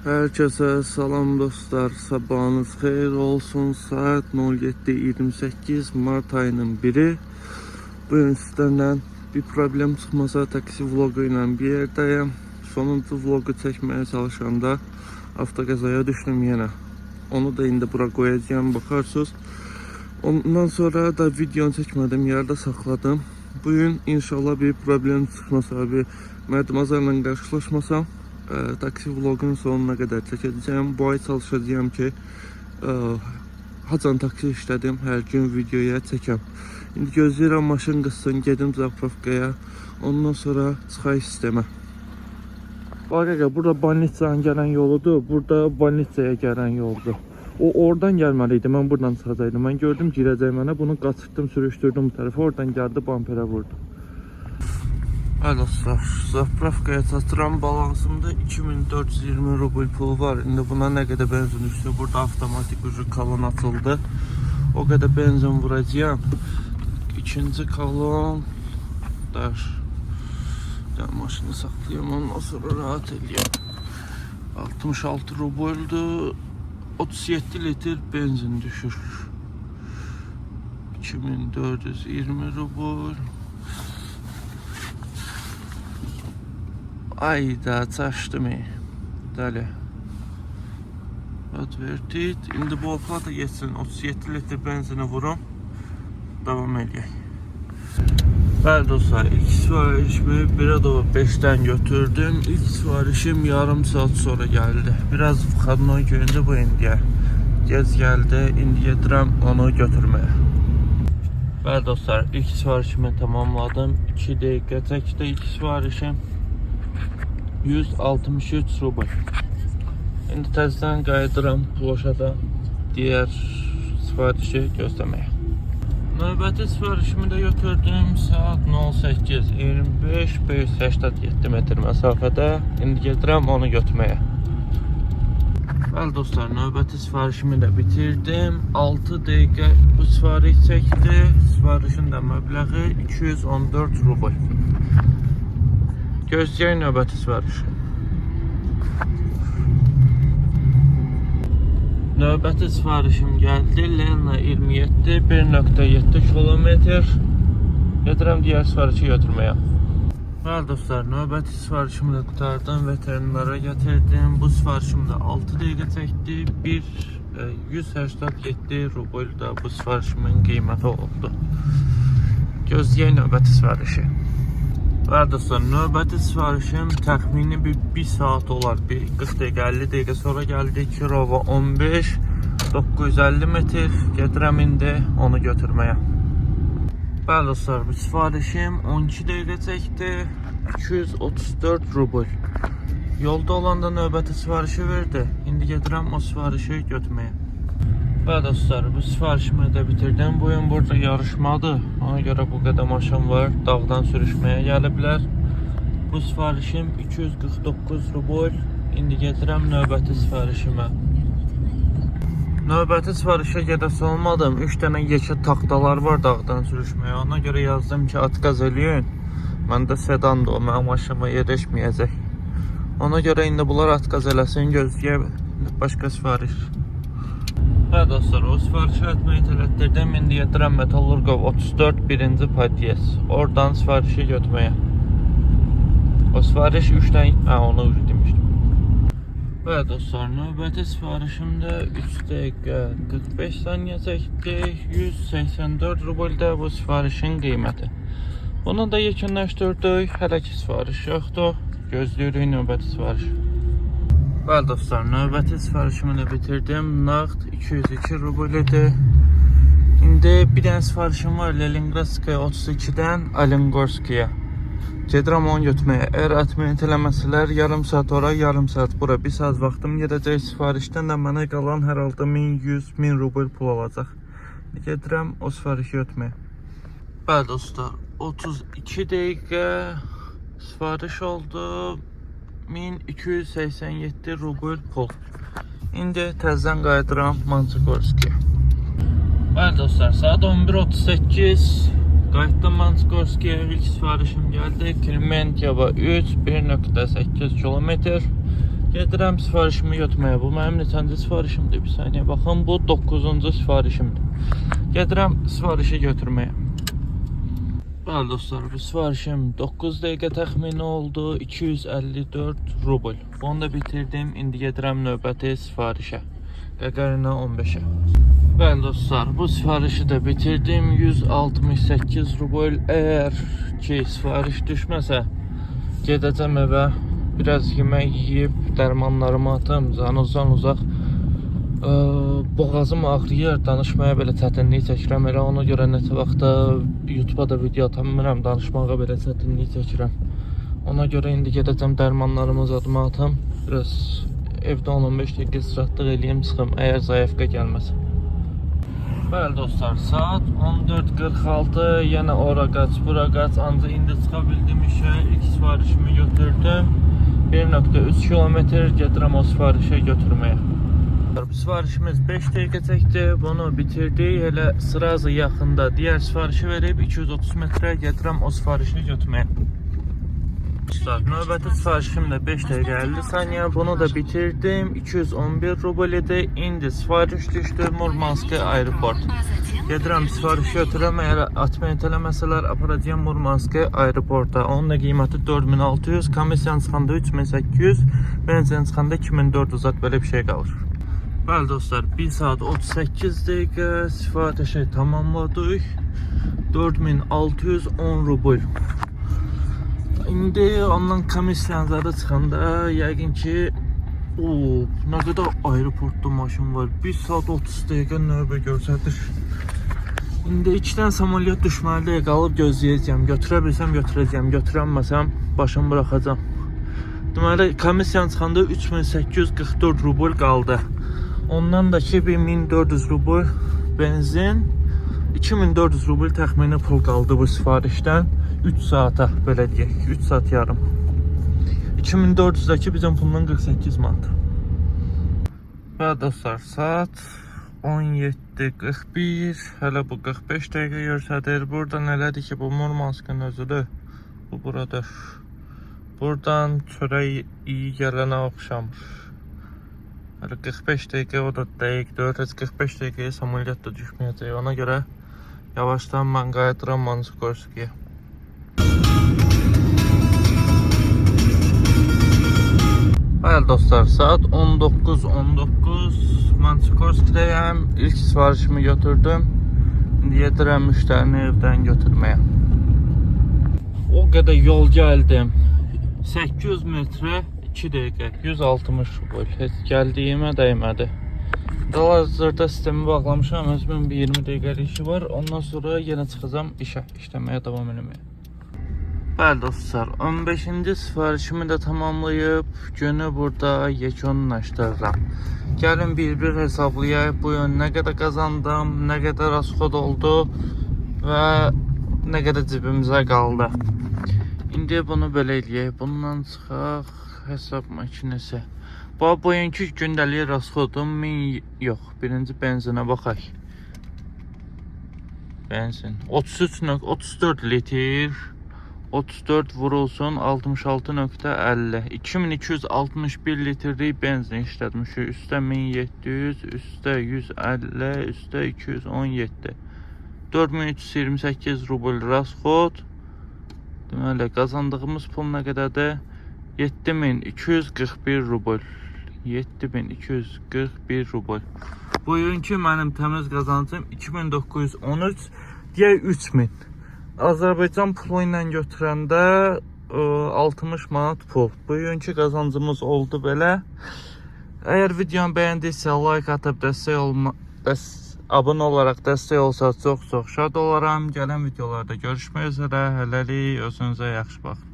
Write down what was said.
Herkese salam dostlar, sabahınız xeyir olsun. Saat 07:28 Mart ayının 1'i. Bugün sizlerle bir problem çıkmasa taksi vlogu ile bir yerdeyim. Sonuncu vlogu çekmeye çalışanda avtokazaya düştüm yine. Onu da indi bura koyacağım, bakarsınız. Ondan sonra da videonu çekmedim, yerde sakladım. Bugün inşallah bir problem çıkmasa, bir merdivazlarla karşılaşmasam taksi vlogun sonuna kadar çekeceğim. Bu ay çalışacağım ki hacan taksi işledim, her gün videoya çekəm. İndi gözləyirəm maşın qızsın, gedim zapravkaya, ondan sonra çıxay sistemə. Bak burada Banitsadan gelen yoludur, burada Banitsaya gelen yoldur. O oradan gelmeliydi, ben buradan çıxacaqdım. Ben gördüm girəcək mənə, bunu qaçırtdım, sürüşdürdüm bu tərəfə, oradan geldi bamperə vurdu. Hə dostlar, zapravkaya çatıram, balansımda 2420 rubl pul var. İndi buna nə qədər benzin üstü, burada avtomatik ucu kalon atıldı. O kadar benzin vuracağım. İkinci kalon der. Maşını saklayayım, ondan sonra rahat edeyim. 66 rubldü, 37 litre benzin düşür. 2420 rubl. Ayda çaşdım. Dəli. Advertit. İndi bu opa da geçsin. 37 litre benzini vurum. Devam edeyim. Bəli dostlar, ilk sifarişimi 1:05'ten götürdüm. İlk sifarişim yarım saat sonra geldi. Biraz kadın köyündə bu indiyə. Gez geldi. İndi gedirəm onu götürmeye. Bəli dostlar, ilk sifarişimi tamamladım. 2 dakika çəkdi ilk sifarişim. 163 rubl. İndi təzədən qayıdıram ploşada diğer sifarişi göstermeye. Növbəti sifarişimi de götürdüm. Saat 08:25 587 metr məsafədə. İndi gedirəm onu götürmeye. Bəli dostlar, növbəti sifarişimi de bitirdim. 6 dakika bu sifariş çəkdi. Sifarişin də məbləği 214 rubl. Gözləyək növbəti sifarişi. Növbəti sifarişim geldi. Lena 27 1.7 kilometr. Gedirəm diğer sifarişi götürmeye. Bəli dostlar, növbəti sifarişimi də qutardım, veterinara getirdim. Bu sifarişim də 6 dəqiqə çəkdi. 187 rubl da bu sifarişimin qiyməti oldu. Gözləyək növbəti sifarişi. Bəli dostlar, növbəti sifarişim təxmini bir saat olar. 40 dəqiqə 50 dəqiqə sonra gəldi. Kirova 15 950 metr. Gedirəm indi onu götürməyə. Bəli dostlar, bu sifarişim 12 dəqiqə çəkdi. 234 rubl. Yolda olanda növbəti sifarişi verdi. İndi gedirəm o sifarişi götürməyə. Bəli dostlar, bu sifarişimi də bitirdim. Bugün burada yarışmadır. Ona göre bu kadar maşın var. Dağdan sürüşmeye gəliblər. Bu sifarişim 249 rubl. İndi getirəm növbəti sifarişimə. Növbəti sifarişə gedəsi olmadım. 3 dənə yekə taxtalar var dağdan sürüşmeye. Ona göre yazdım ki atqaz eləyin. Məndə sedandır o, mənim maşınıma yerləşməyəcək. Ona göre indi bunlar atqaz eləsin, gözləyək başqa sifariş. Hə dostlar, o sifarişi etmeyi tələtdirdim. İndi gedirəm Metallurgov 34 1-ci Padyes. Oradan sifarişi götürmeye. O sifariş 3'dən, onu demişdim. Və dostlar, növbəti sifarişimdə 3 dəqiqə 45 saniyə çəkdi. 184 rubl bu sifarişin qiyməti. Bunu da yekunlaşdırdık. Hələ ki sifariş yoxdur. Gözləyirik növbəti sifariş. Bəli dostlar, növbəti sifarişimi də bitirdim. Nağd 202 rubl idi. İndi bir dənə sifarişim var Leningradskaya 32'dən Alengorskaya. Gedirəm onu götürməyə. Əgər atmayı eləməsələr yarım saat ora, yarım saat bura, bir saat vaxtım gedəcək. Sifarişdən də mənə qalan hər halda 1100-1000 rubl pul alacaq. Gedirəm o sifarişi götürməyə. Bəli dostlar, 32 dəqiqə sifariş oldu. 1287 rubl pul. İndi təzədən qayıdıram Manchegorskiyə. Bəli dostlar, saat 11:38 qayıtdım Manchegorskiyə. İlk sifarişim geldi. Klimentyeva 3 1.8 kilometr. Gedirəm sifarişimi götürməyə. Bu mənim neçənci sifarişimdir? Bir saniyə baxın, bu 9-cu sifarişimdir. Gedirəm sifarişi götürməyə. Bəli dostlar, bu sifarişim 9 dəqiqə təxmini oldu, 254 rubl. Bunu da bitirdim, indi gedirəm növbəti sifarişə. Qəqərinə 15-ə. Bəli dostlar, bu sifarişi də bitirdim, 168 rubl. Əgər ki sifariş düşməsə, gedəcəm evə, biraz yemək yiyib, dərmanlarımı atım, uzaq. Boğazım ağrıyır, danışmaya belə çətinlik çəkirəm. Elə ona görə neçə vaxtda YouTube'a da video atamıram, danışmağa belə çətinlik çəkirəm. Ona görə indi gedəcəm, dərmanlarımı zadıma atım, biraz evdə 10-15 dəqiqə istirahatlıq eləyim, çıxım, əgər zayıfqa gəlməsə. Bəli dostlar, saat 14:46, yenə ora qaç, bura qaç, ancaq indi çıxa bildim işə, ilk sifarişimi götürdüm. 1.3 kilometr gedirəm o sifarişə götürməyə. Bu sifarişimiz 5 dəqiqə çəkdi, bunu bitirdik, elə sırazı yaxında digər sifarişi verib 230 metrə gedirəm o sifarişi götürməyə. Növbəti sifarişim də 5 dəqiqə 50 saniyə, bunu da bitirdim, 211 rubl idi, indi sifariş düşdü Murmansk aeroport. Gedirəm sifariş götürəm, əgər atmayı eləməsələr aparacağım Murmansk aeroporta. Onun da qiyməti 4600, komissiyan çıxanda 3800, benzin çıxanda 2400 zat belə bir şey qalır. Bəli dostlar, 1 saat 38 dəqiqə sifarişi tamamladıq, 4610 rubl. İndi ondan komissiyanları çıxanda yəqin ki, nə qədər aeroportda maşın var, 1 saat 30 dəqiqə növbə görsədir. İndi 2 dənə samolyot düşməlidir, qalıb gözləyəcəm, götürə bilsəm götürəcəm, götürəməsəm başımı buraxacam. Deməli, komissiyan çıxanda 3844 rubl qaldı. Ondan da ki 1400 rubl benzin, 2400 rubl təxmini pul qaldı bu sifarişdən 3 saata, belə deyək, 3 saat yarım. 2400-dəki bizim pulundan 48 manat. Və dostlar, saat 17:41, hələ bu 45 dəqiqə göstərir. Burada nələdir ki, bu Murmanskın özüdür. Bu buradır. Buradan çörək iyi gələnə oxşamır. Hələ 45 dəqiqə o da dəqiqdir. 45 dəqiqəyə samolyot da düşməyəcək. Ona görə yavaşdan mən qayıdıram Mansikorskiyə. Bəli dostlar, saat 19:19 Mansikorskidəyəm. İlk sifarişimi götürdüm. İndi gedirəm müştərini evdən götürməyə. O qədər yol gəldim. 800 metrə 2 dəqiqə, 160 rubl. Heç gəldiyimə dəymədi. Hal-hazırda sistemi bağlamışam, özümün bir 20 dəqiqəlik işi var. Ondan sonra yenə çıxacam işləməyə davam etməyə. Bəli dostlar, 15-ci sifarişimi də tamamlayıb günü burada yekunlaşdırıram. Gəlin bir-bir hesablayaq, bu gün nə qədər qazandım, nə qədər rasxod oldu və nə qədər cibimizə qaldı. İndi bunu belə eləyək, bundan çıxaq hesab makinesi. Bu bugünkü gündəlik rasxodum 1000 yox, birinci benzinə baxaq. Benzin 33.34 litr. 34 vurulsun 66.50 2261 litrlik benzin işlətmişik. Üstə 1700, üstə 150, üstə 217. 4328 rubl rasxod. Deməli, qazandığımız pul nə qədərdir? 7241 rubl. 7241 rubl. Bugünkü mənim təmiz qazancım 2913, deyək 3000. Azərbaycan pulu ilə götürəndə 60 manat pul. Bugünkü qazancımız oldu belə. Əgər videonu bəyəndiysə, like atıb abunə olaraq dəstək olsa çox şad olaram. Gələn videolarda görüşmək üzrə. Hələlik özünüzə yaxşı baxın.